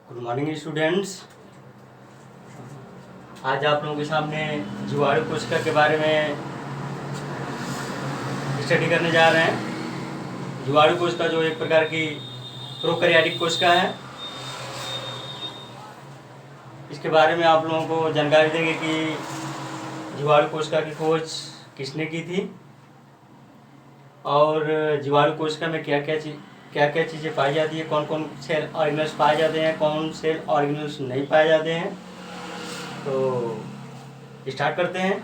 Good morning students. आज आप लोगों के सामने जीवाणु कोशिका के बारे में स्टडी करने जा रहे हैं। जीवाणु कोशिका जो एक प्रकार की प्रोकैरियोटिक कोशिका है, इसके बारे में आप लोगों को जानकारी देंगे कि जीवाणु कोशिका की खोज किसने की थी और जीवाणु कोशिका में क्या क्या चीज़ें पाई जाती है, कौन कौन सेल ऑर्गेनल्स पाए जाते हैं, कौन सेल ऑर्गेनल्स नहीं पाए जाते हैं। तो स्टार्ट करते हैं।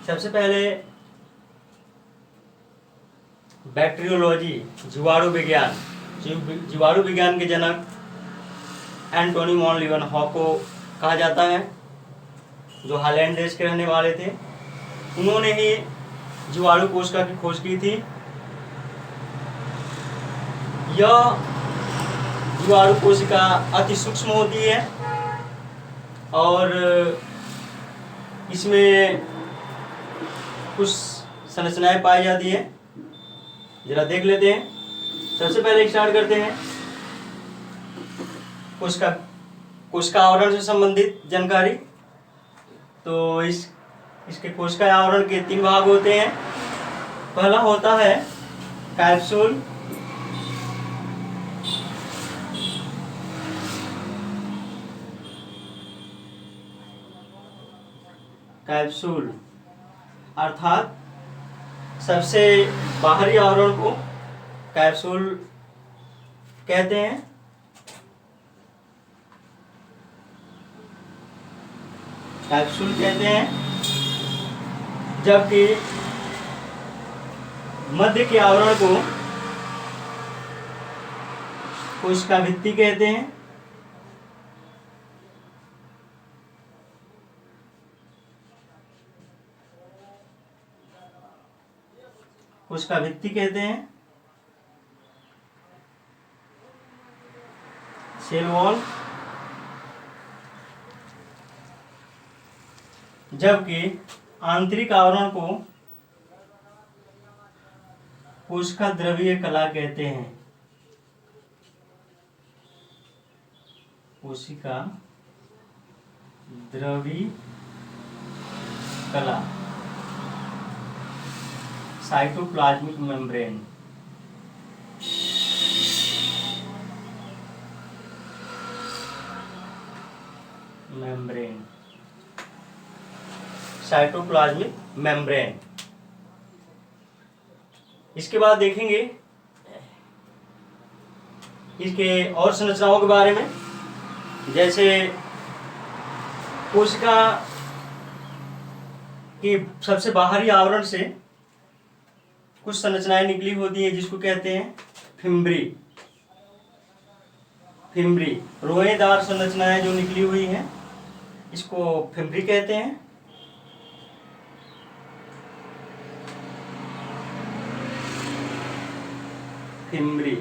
सबसे पहले बैक्टीरियोलॉजी, जीवाणु विज्ञान। जीवाणु विज्ञान के जनक एंटोनी वॉन लीवनहॉक को कहा जाता है, जो हॉलैंड देश के रहने वाले थे। उन्होंने ही जीवाणु कोशिका की खोज की थी। यह जीवाणु कोशिका अति सूक्ष्म होती है और इसमें कुछ संरचनाएं पाई जाती है। जरा देख लेते हैं। सबसे पहले स्टार्ट करते हैं कोशिका आवरण से संबंधित जानकारी। तो इसके कोशिका आवरण के 3 भाग होते हैं। पहला होता है कैप्सूल, कैप्सूल अर्थात सबसे बाहरी आवरण को कैप्सूल कहते हैं। कैप्सूल कहते हैं, जबकि मध्य के आवरण को कोशिका भित्ति कहते हैं। कोशिका भित्ति कहते हैं। सेल वॉल, जबकि आंतरिक आवरण को कोशिका द्रवीय कला कहते हैं। कोशिका द्रवीय कला, साइटोप्लाज्मिक मेम्ब्रेन। Cytoplasmic membrane. इसके बाद देखेंगे इसके और संरचनाओं के बारे में। जैसे कोशिका की सबसे बाहरी आवरण से कुछ संरचनाएं निकली होती हैं, जिसको कहते हैं फिम्ब्री। रोएदार संरचनाएं जो निकली हुई हैं, इसको फिम्ब्री कहते हैं। फिम्ब्री।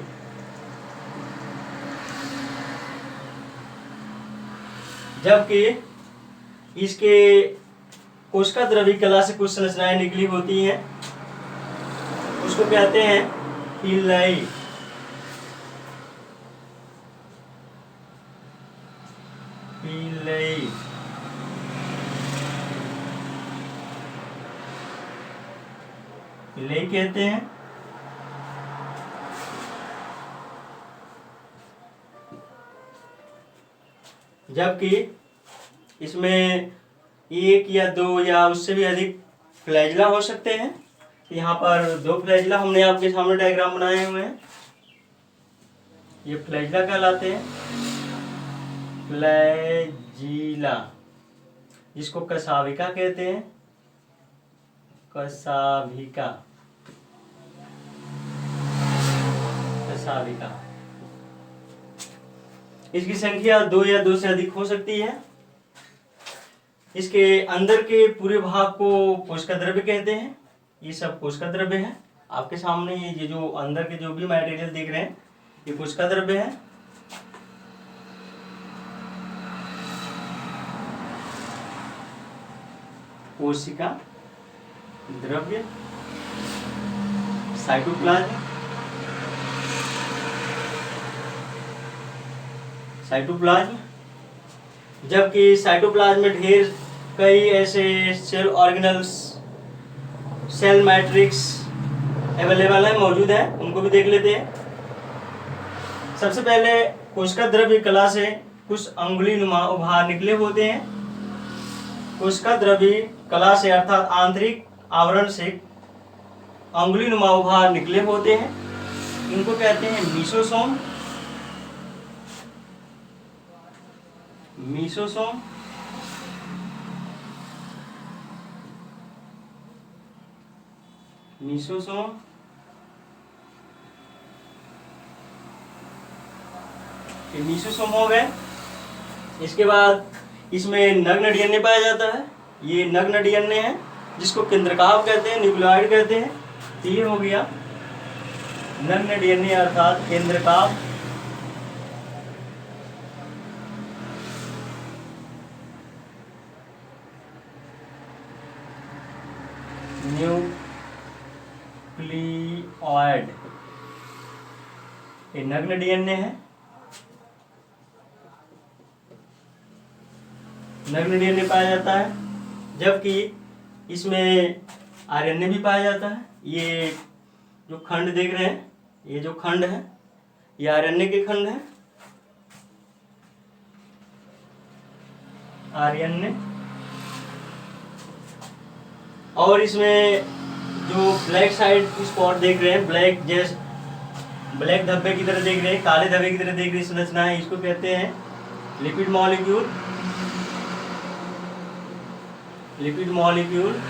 जबकि इसके कोशिका द्रवीय कला से कुछ संरचनाएं निकली होती हैं, उसको कहते हैं पिल्लाई। पिल्लाई कहते हैं। जबकि इसमें 1 या 2 या उससे भी अधिक फ्लैजिला हो सकते हैं। यहाँ पर 2 फ्लैजिला हमने आपके सामने डायग्राम बनाए हुए हैं। ये फ्लैजिला कहलाते हैं। फ्लैजिला, जिसको कशाभिका कहते हैं। कशाभिका। इसकी संख्या 2 या 2 से अधिक हो सकती है। इसके अंदर के पूरे भाग को कोशिका द्रव्य कहते हैं। ये सब कोशिका द्रव्य है। आपके सामने ये जो अंदर के जो भी मटेरियल देख रहे हैं, ये कोशिका द्रव्य है। कोशिका द्रव्य, साइटोप्लाज्म, साइटोप्लाज्म, जबकि साइटोप्लाज्म में ढेर कई ऐसे cell organelles, cell matrix available है, मौजूद है, उनको भी देख लेते हैं। सबसे पहले कोशिका द्रव्य कला से कुछ अंगुली नुमा उभार निकले होते हैं। कोशिका द्रव्य कला से अर्थात आंतरिक आवरण से अंगुली नुमा उभार निकले होते हैं, इनको कहते हैं मीसोसोम। मीसोसोम मीसोसोम मीसोसोम हो गए। इसके बाद इसमें नग्न डीएनए पाया जाता है। ये नग्न डीएनए है जिसको केंद्रकाभ कहते हैं, न्यूक्लियोइड कहते हैं। तो ये हो गया नग्न डीएनए अर्थात केंद्रकाभ। न्यूक्लियोइड ये नग्न डीएनए है। नग्न डीएनए पाया जाता है, जबकि इसमें आरएनए भी पाया जाता है। ये जो खंड देख रहे हैं, ये जो खंड है ये आरएनए के खंड है, आरएनए। और इसमें जो ब्लैक साइड स्पॉट देख रहे हैं, ब्लैक ब्लैक धब्बे की तरह देख रहे हैं, काले धब्बे की तरह देख रहे हैं संरचना है, इसको कहते हैं lipid molecule. Lipid molecule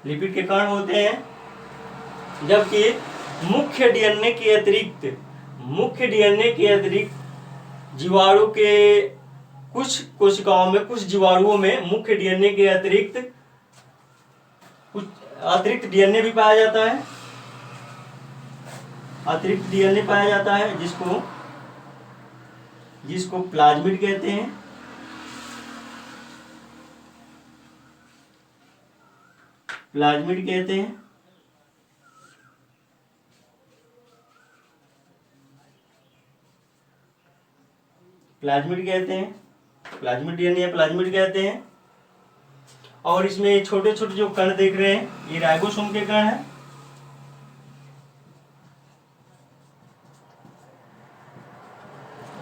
lipid के कण होते हैं, जबकि मुख्य डीएनए के अतिरिक्त जीवाणु के कुछ कोशिकाओं में, कुछ जीवाणुओं में मुख्य डीएनए के अतिरिक्त कुछ अतिरिक्त डीएनए भी पाया जाता है। अतिरिक्त डीएनए पाया जाता है जिसको प्लाज्मिड कहते हैं। प्लाज्मिड कहते हैं। प्लाज्मिड कहते हैं, प्लाज्मिड डीएनए प्लाज्मिड कहते हैं। और इसमें छोटे छोटे जो कण देख रहे हैं ये राइबोसोम के कण हैं।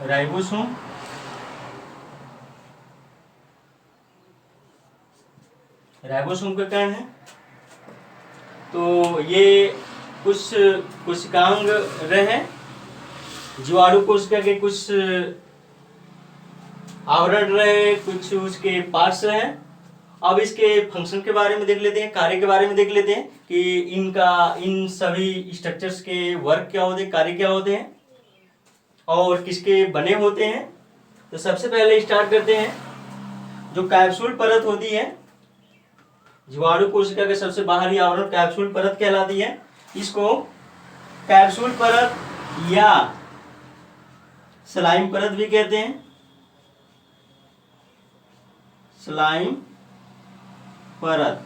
राइबोसोम राइबोसोम के कण हैं। तो ये कुछ कोशिकांग रहे, जीवाणु कोशिका के कुछ आवरण रहे, कुछ उसके पार्ट्स रहे। अब इसके फंक्शन के बारे में देख लेते हैं, कार्य के बारे में देख लेते हैं कि इन सभी स्ट्रक्चर्स के वर्क क्या होते हैं, कार्य क्या होते हैं और किसके बने होते हैं। तो सबसे पहले स्टार्ट करते हैं। जो कैप्सूल परत होती है, जीवाणु कोशिका के सबसे बाहरी आवरण कैप्सूल परत कहलाती है। इसको कैप्सूल परत या स्लाइम परत भी कहते हैं। स्लाइम परत,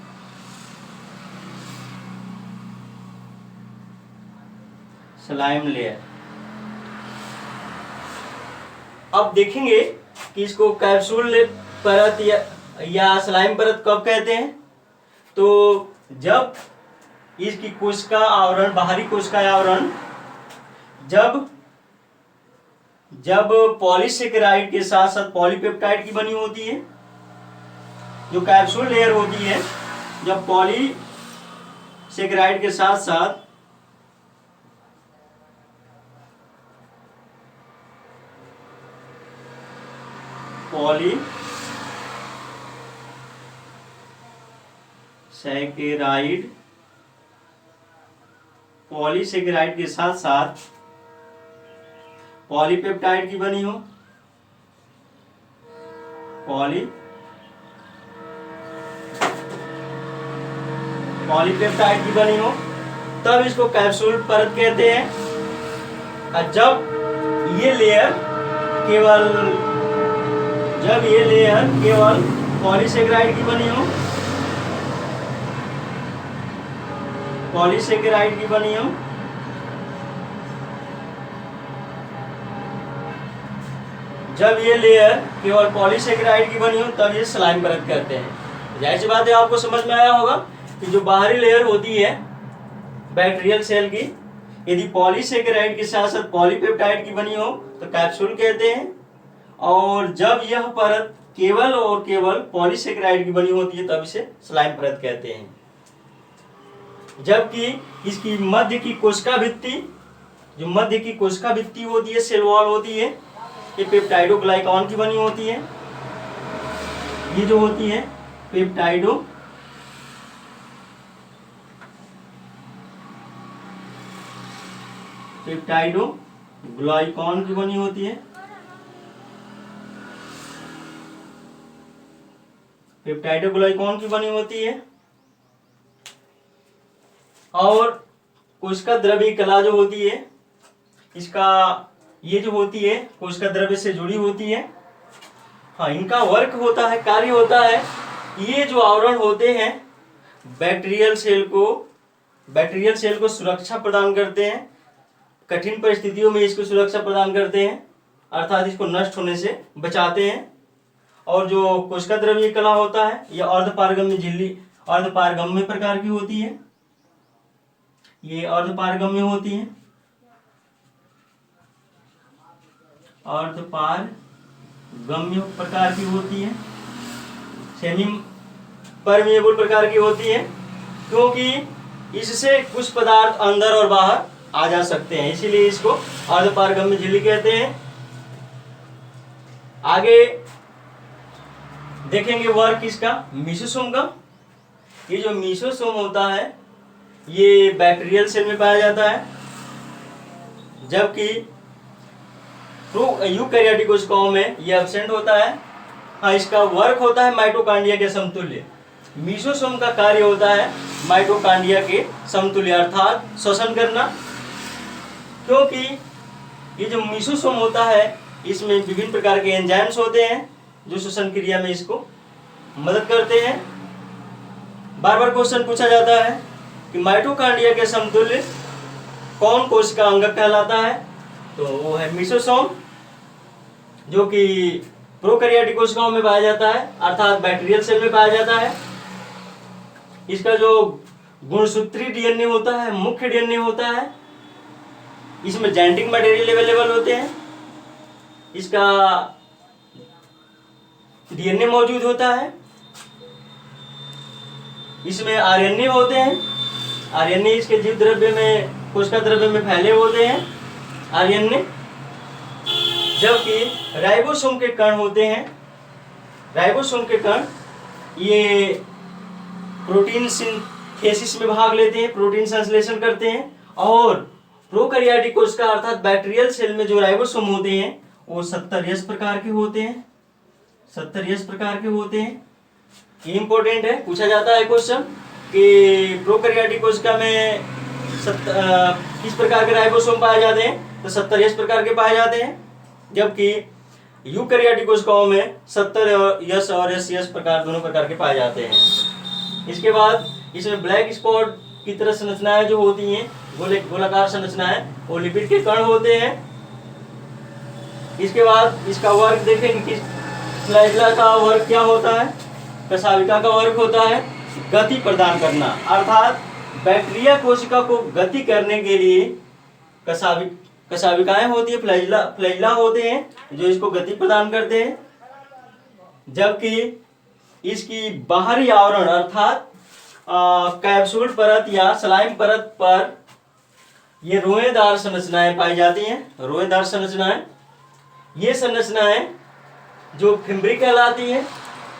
स्लाइम लेयर। अब देखेंगे कि इसको कैप्सूल परत या स्लाइम परत कब कहते हैं। तो जब इसकी कोशिका आवरण, बाहरी कोशिका आवरण जब पॉलीसेकेराइड के साथ साथ पॉलीपेप्टाइड की बनी होती है। जो कैप्सूल लेयर होती है, जब पॉलीसेकेराइड के साथ साथ पॉलीसेकेराइड के साथ साथ पॉलीपेप्टाइड की बनी हो, पॉलीपेप्टाइड की बनी हो, तब इसको कैप्सूल परत कहते हैं। और जब ये लेयर केवल पॉलीसेकेराइड की बनी हो, जब ये लेयर केवल पॉलीसेकेराइड की बनी हो तब ये स्लाइम परत कहते हैं। जाहिर सी बात है आपको समझ में आया होगा कि जो बाहरी लेयर होती है बैक्टीरियल सेल की, यदि पॉलीसेकेराइड के साथ साथ पॉलीपेप्टाइड की बनी हो तो कैप्सूल कहते हैं, और जब यह परत केवल और केवल पॉलीसेकेराइड की बनी होती है तब इसे स्लाइम परत कहते हैं। जबकि इसकी मध्य की कोशिका भित्ति, जो मध्य की कोशिका भित्ति होती है, सेल वॉल होती है, ये पेप्टाइडोग्लाइकॉन की बनी होती है। ये जो होती है पेप्टाइडोग्लाइकॉन की बनी होती है। पेप्टाइडोग्लाइकॉन की बनी होती है। और कोशिका द्रव्य कला जो होती है, इसका ये जो होती है कोशिका द्रव्य से जुड़ी होती है। हाँ, इनका वर्क होता है, कार्य होता है, ये जो आवरण होते हैं बैक्टीरियल सेल को सुरक्षा प्रदान करते हैं, कठिन परिस्थितियों में इसको सुरक्षा प्रदान करते हैं, अर्थात इसको नष्ट होने से बचाते हैं। और जो कोशिका द्रव्य कला होता है यह अर्धपारगम्य झिल्ली, अर्धपारगम्य प्रकार की होती है। ये अर्धपारगम्य होती है, अर्धपारगम्य प्रकार की होती है, सेमी परमिएबल प्रकार की होती है, क्योंकि इससे कुछ पदार्थ अंदर और बाहर आ जा सकते हैं, इसीलिए इसको अर्धपारगम्य झिल्ली कहते हैं। आगे देखेंगे वर्क इसका मीसोसोम का। ये जो मीसोसोम होता है ये बैक्टीरियल सेल में पाया जाता है, जबकि यूकैरियोटिक कोशिकाओं में ये एब्सेंट होता है। हाँ, इसका वर्क होता है माइटोकांड्रिया के समतुल्य। मीसोसोम का कार्य होता है माइटोकांड्रिया के समतुल्य, अर्थात श्वसन करना, क्योंकि ये जो मीसोसोम होता है इसमें विभिन्न प्रकार के एंजाइम्स होते हैं जो श्वसन क्रिया में इसको मदद करते हैं। बार बार क्वेश्चन पूछा जाता है कि माइटोकांड्रिया के समतुल्य कौन कोशिका अंगक कहलाता है, तो वो है मीसोसोम, जो कि प्रोकैरियोटिक कोशिकाओं में पाया जाता है, अर्थात बैक्टीरियल सेल में पाया जाता है। इसका जो गुणसूत्री डीएनए होता है, मुख्य डीएनए होता है, इसमें जेनेटिक मटेरियल अवेलेबल होते हैं, इसका डीएनए मौजूद होता है, इसमें आरएनए होते हैं, आरएनए इसके जीव द्रव्य में, कोशिका द्रव्य में फैले होते हैं आरएनए। जबकि राइबोसोम के कण होते हैं, राइबोसोम के कण ये प्रोटीन सिंथेसिस में भाग लेते हैं, प्रोटीन संश्लेषण करते हैं। और प्रोकैरियोटिक कोशिका अर्थात बैक्टीरियल सेल में जो राइबोसोम होते हैं वो 70S प्रकार के होते हैं, 70S प्रकार के होते हैं। ये इंपॉर्टेंट है, पूछा जाता है क्वेश्चन कि प्रोकैरियोटिक कोशिका में किस प्रकार के राइबोसोम पाए जाते हैं, तो 70S प्रकार के पाए जाते हैं, जबकि यूकैरियोटिक कोशिकाओं में 70S और SCS प्रकार, दोनों प्रकार के पाए जाते हैं। इसके बाद इसमें ब्लैक स्पॉट की तरह संरचनाएं जो होती हैं, गोलाकार संरचनाएं, वो लिपिड के कण होते हैं। इसके बाद इसका वर्क देखेंगे कि फ्लैजेला का वर्क क्या होता है, कशाविका का वर्क होता है गति प्रदान करना, अर्थात बैक्टीरिया कोशिका को गति करने के लिए कशाविकाएं होती है, फ्लैजेला होते हैं जो इसको गति प्रदान करते हैं। जबकि इसकी बाहरी आवरण अर्थात कैप्सूल परत या स्लाइम परत पर ये रोएदार संरचनाएं पाई जाती हैं, रोएदार संरचनाएं। ये संरचनाएं जो फिम्ब्री कहलाती है,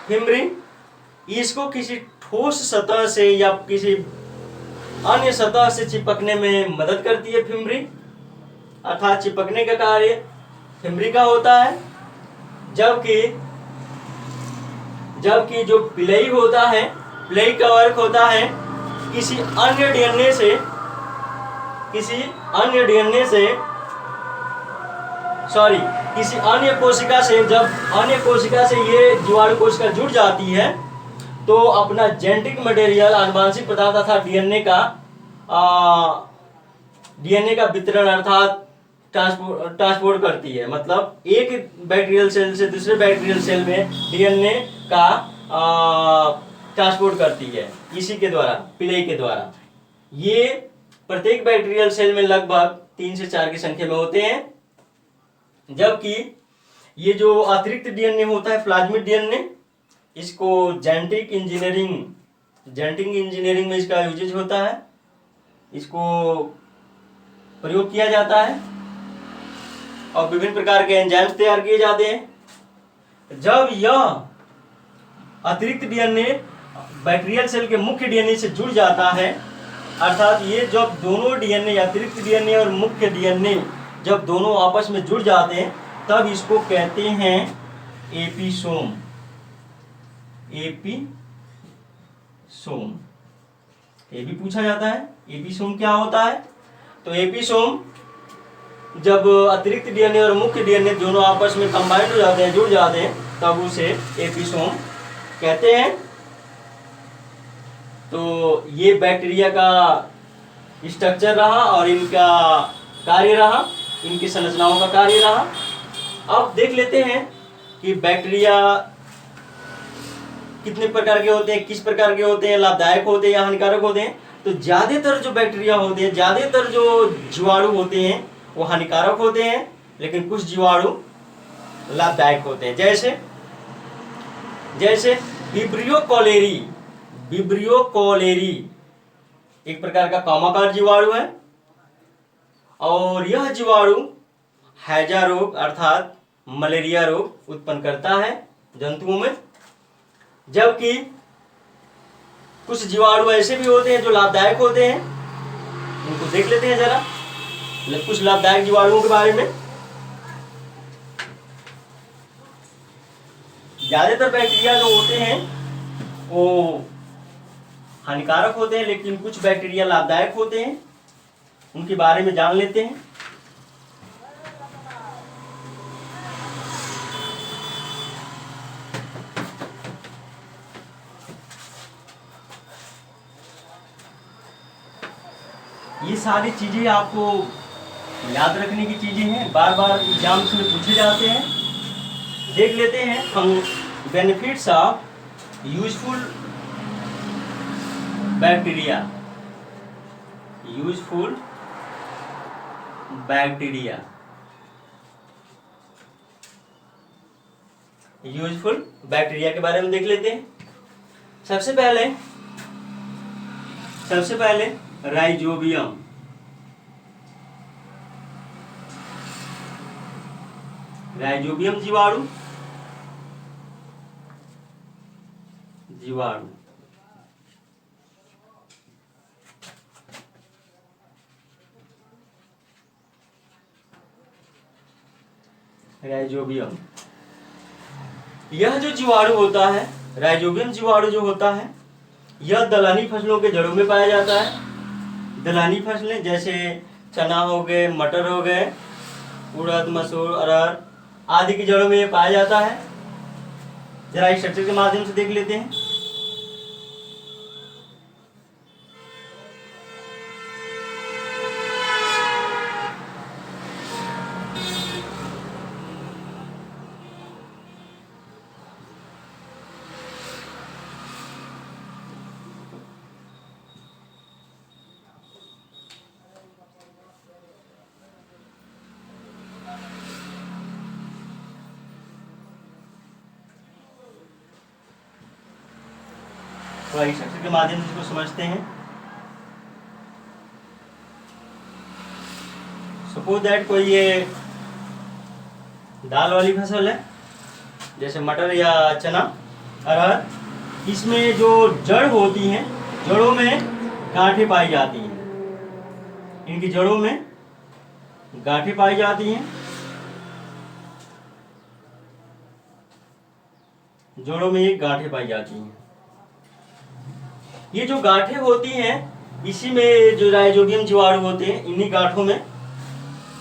फिम्ब्री, इसको किसी ठोस सतह से या किसी अन्य सतह से चिपकने में मदद करती है फिम्ब्री, अर्थात चिपकने का कार्य फिम्ब्री का होता है। जबकि जो पिलई होता है, पिलई का वर्क होता है किसी अन्य कोशिका से, जब अन्य कोशिका से ये जीवाणु कोशिका जुड़ जाती है तो अपना जेनेटिक मटेरियल, आनुवांशिक पदार्थ अर्थात डीएनए का वितरण, अर्थात ट्रांसपोर्ट करती है। मतलब एक बैक्टीरियल सेल से दूसरे बैक्टीरियल सेल में डीएनए का ट्रांसपोर्ट करती है, इसी के द्वारा, पिलई के द्वारा। ये प्रत्येक बैक्टीरियल सेल में लगभग 3 से 4 की संख्या में होते हैं। जबकि ये जो अतिरिक्त डीएनए होता है, प्लाज्मिड डीएनए, इसको जेनेटिक इंजीनियरिंग में इसका यूजेज होता है, इसको प्रयोग किया जाता है और विभिन्न प्रकार के एंजाइम्स तैयार किए जाते हैं। जब यह अतिरिक्त डीएनए बैक्टीरियल सेल के मुख्य डीएनए से जुड़ जाता है, अर्थात ये जब दोनों डीएनए, अतिरिक्त डीएनए और मुख्य डीएनए जब दोनों आपस में जुड़ जाते हैं, तब इसको कहते हैं एपिसोम। एपिसोम ये भी पूछा जाता है, एपिसोम क्या होता है? तो एपिसोम जब अतिरिक्त डीएनए और मुख्य डीएनए दोनों आपस में कंबाइंड हो जाते हैं, जुड़ जाते हैं, तब उसे एपिसोम कहते हैं। तो ये बैक्टीरिया का स्ट्रक्चर रहा और इनका कार्य रहा, इनकी संरचनाओं का कार्य रहा। अब देख लेते हैं कि बैक्टीरिया कितने प्रकार के होते हैं, किस प्रकार के होते हैं, लाभदायक होते हैं या हानिकारक होते हैं। तो ज्यादातर जो बैक्टीरिया होते हैं, ज्यादातर जो जीवाणु होते हैं वो हानिकारक होते हैं, लेकिन कुछ जीवाणु लाभदायक होते हैं। जैसे विब्रियो कॉलेरी एक प्रकार का कामाकार जीवाणु है और यह जीवाणु हैजा रोग अर्थात मलेरिया रोग उत्पन्न करता है जंतुओं में। जबकि कुछ जीवाणु ऐसे भी होते हैं जो लाभदायक होते हैं, उनको देख लेते हैं जरा, कुछ लाभदायक जीवाणुओं के बारे में। ज्यादातर बैक्टीरिया जो होते हैं वो हानिकारक होते हैं, लेकिन कुछ बैक्टीरिया लाभदायक होते हैं, उनके बारे में जान लेते हैं। ये सारी चीजें आपको याद रखने की चीजें हैं, बार बार एग्जाम्स में पूछे जाते हैं। देख लेते हैं हम benefits of useful bacteria. Useful bacteria के बारे में देख लेते हैं। सबसे पहले राइजोबियम। राइजोबियम जीवाणु राइजोबियम, यह जो जीवाणु होता है, राइजोबियम जीवाणु जो होता है, यह दलहनी फसलों के जड़ों में पाया जाता है। दलहनी फसलें जैसे चना हो गए, मटर हो गए, उड़द, मसूर, अरहर आदि की जड़ों में यह पाया जाता है। जरा इस स्ट्रक्चर के माध्यम से देख लेते हैं। थोड़ा इस स्ट्रक्चर के माध्यम से इसको समझते हैं। सपोज दैट कोई ये दाल वाली फसल है, जैसे मटर या चना, अरहर, इसमें जो जड़ होती हैं, जड़ों में गांठें पाई जाती हैं। इनकी जड़ों में गांठें पाई जाती हैं, जड़ों में ये गांठें पाई जाती हैं। ये जो गांठें होती हैं, इसी में जो राइजोबियम जीवाणु होते हैं, इन्हीं गांठों में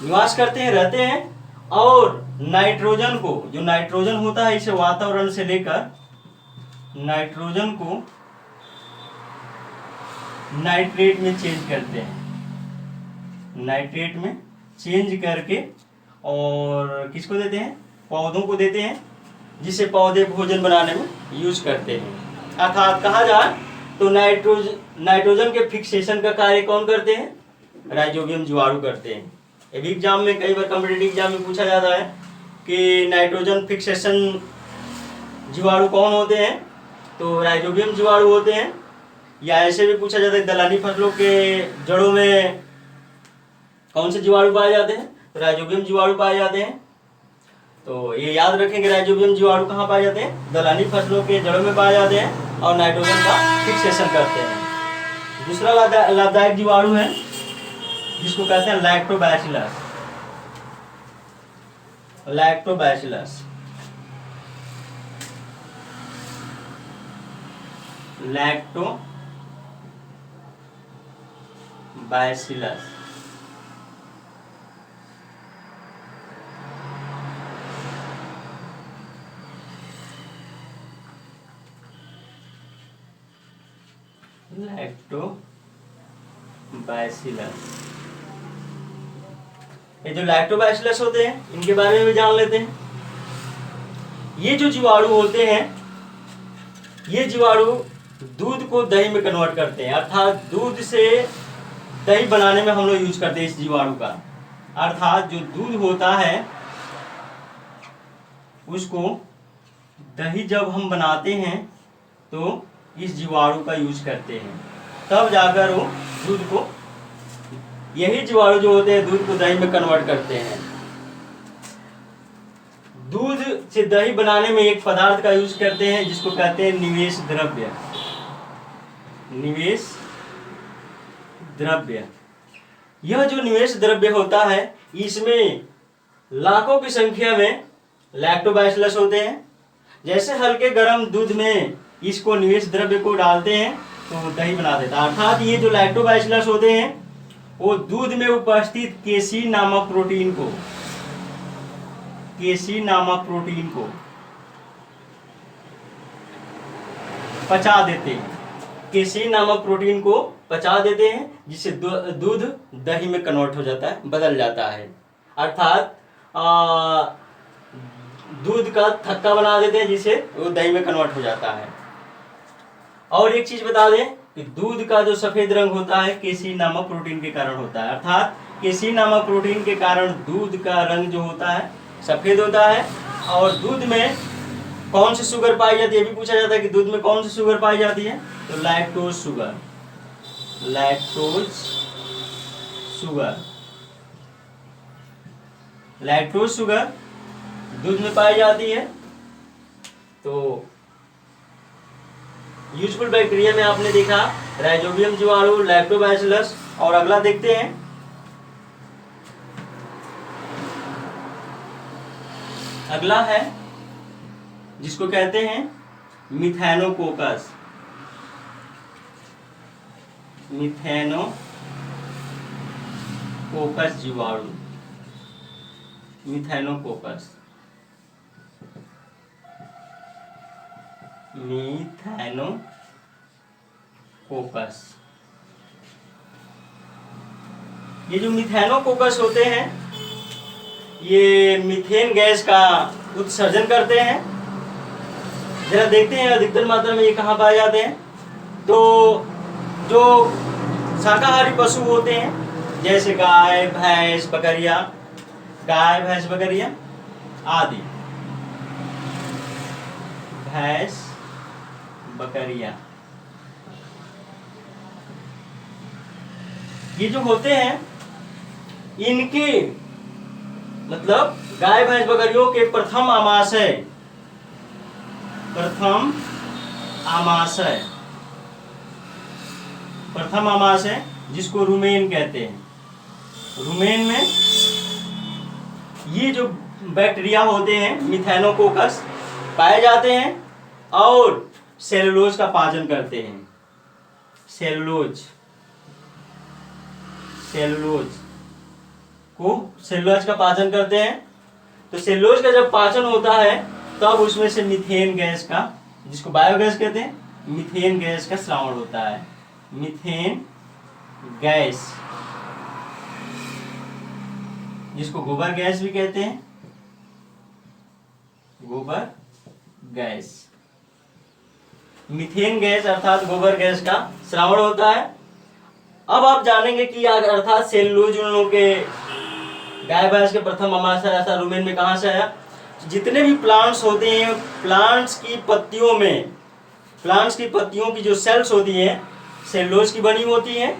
निवास करते हैं, रहते हैं और नाइट्रोजन को, जो नाइट्रोजन होता है, इसे वातावरण से लेकर नाइट्रोजन को नाइट्रेट में चेंज करते हैं, नाइट्रेट में चेंज करके और किसको देते हैं, पौधों को देते हैं, जिसे पौधे भोजन बनाने में यूज करते हैं। अर्थात कहा जाए तो नाइट्रोजन के फिक्सेशन का कार्य कौन करते हैं, राइजोबियम जीवाणु करते हैं। ये भी एग्जाम में कई बार कॉम्पिटिटिव एग्जाम में पूछा जाता है कि नाइट्रोजन फिक्सेशन जीवाणु कौन होते हैं, तो राइजोबियम जीवाणु होते हैं। या ऐसे भी पूछा जाता है दलहनी फसलों के जड़ों में कौन से जीवाणु पाए जाते हैं, तो राइजोबियम जीवाणु पाए जाते हैं। तो ये याद रखें कि राइजोबियम जीवाणु कहाँ पाए जाते हैं, दलहनी फसलों के जड़ों में पाए जाते हैं और नाइट्रोजन का फिक्सेशन करते हैं। दूसरा लाभदायक जीवाणु है जिसको कहते हैं लैक्टोबैसिलस। लैक्टोबैसिलस ये जो लैक्टोबैसिलस होते हैं इनके बारे में भी जान लेते हैं। ये जो जीवाणु होते हैं, ये जीवाणु दूध को दही में कन्वर्ट करते हैं। अर्थात दूध से दही बनाने में हम लोग यूज करते हैं इस जीवाणु का। अर्थात जो दूध होता है उसको दही जब हम बनाते हैं तो इस जीवाणु का यूज करते हैं, तब जाकर वो दूध को, यही जीवाणु जो होते हैं दूध को दही में कन्वर्ट करते हैं। दूध से दही बनाने में एक पदार्थ का यूज करते हैं जिसको कहते हैं निवेश द्रव्य। निवेश द्रव्य, यह जो निवेश द्रव्य होता है इसमें लाखों की संख्या में लैक्टोबैसिलस होते हैं। जैसे हल्के गर्म दूध में इसको निवेश द्रव्य को डालते हैं तो दही बना देता है। अर्थात ये जो लैक्टोबैसिलस होते हैं वो दूध में उपस्थित केसीन नामक प्रोटीन को, केसीन नामक प्रोटीन को पचा देते हैं। केसीन नामक प्रोटीन को पचा देते हैं जिससे दूध दही में कन्वर्ट हो जाता है, बदल जाता है। अर्थात दूध का थक्का बना देते हैं जिससे वो दही में कन्वर्ट हो जाता है। और एक चीज बता दें कि दूध का जो सफेद रंग होता है केसीन नामक प्रोटीन के कारण होता है। अर्थात केसीन नामक प्रोटीन के कारण दूध का रंग जो होता है सफेद होता है। और दूध में कौन सी शुगर पाई जाती है, ये भी पूछा जाता है कि दूध में कौन सी शुगर पाई जाती है, तो lactose sugar. Lactose sugar, lactose sugar दूध में पाई जाती है। तो यूजफुल बैक्टीरिया में आपने देखा राइजोबियम जीवाणु, लैक्टोबैसिलस, और अगला देखते हैं। अगला है जिसको कहते हैं मिथेनोकोकस। मिथेनोकोकस जीवाणु, मिथेनोकोकस, मिथेनोकोकस। ये जो मिथेनोकोकस होते हैं ये मीथेन गैस का उत्सर्जन करते हैं। जरा देखते हैं अधिकतर मात्रा में ये कहाँ पाए जाते हैं, तो जो शाकाहारी पशु होते हैं जैसे गाय, भैंस, बकरियां, गाय, भैंस, बकरियां आदि, भैंस, बकरियां, ये जो होते हैं इनके मतलब गाय, भैंस, बकरियों के प्रथम आमाशय, प्रथम आमाशय, प्रथम आमाशय जिसको रुमेन कहते हैं, रुमेन में ये जो बैक्टीरिया होते हैं मिथेनोकोकस पाए जाते हैं और सेलुलोज का पाचन करते हैं। सेलुलोज, सेलुलोज का पाचन करते हैं। तो सेलुलोज का जब पाचन होता है तब उसमें से मीथेन गैस का, जिसको बायोगैस कहते हैं, मीथेन गैस का स्रावण होता है। मीथेन गैस जिसको गोबर गैस भी कहते हैं, गोबर गैस। मीथेन गैस अर्थात गोबर गैस का श्रावण होता है। अब आप जानेंगे कि अर्थात सेलुलोज उन लोगों के गाय भैंस के प्रथम आमाशय ऐसा रुमेन में कहाँ से आया। जितने भी प्लांट्स होते हैं, प्लांट्स की पत्तियों की जो सेल्स होती हैं सेलुलोज की बनी होती हैं,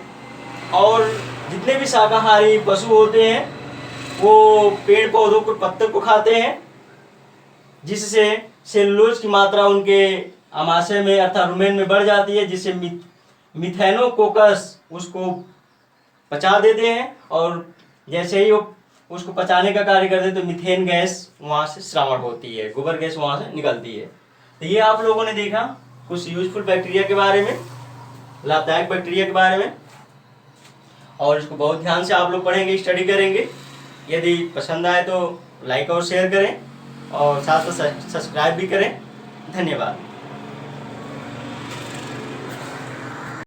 और जितने भी शाकाहारी पशु होते हैं वो पेड़ पौधों के पत्ते को खाते हैं, जिससे सेलुलोज की मात्रा उनके आमाशय में अर्थात रुमेन में बढ़ जाती है, जिससे मिथेनोकोकस उसको पचा देते हैं, और जैसे ही वो उसको पचाने का कार्य करते हैं तो मीथेन गैस वहाँ से श्रावण होती है, गोबर गैस वहाँ से निकलती है। तो ये आप लोगों ने देखा कुछ यूजफुल बैक्टीरिया के बारे में, लाभदायक बैक्टीरिया के बारे में, और इसको बहुत ध्यान से आप लोग पढ़ेंगे, स्टडी करेंगे। यदि पसंद आए तो लाइक और शेयर करें, और साथ साथ सब्सक्राइब भी करें। धन्यवाद।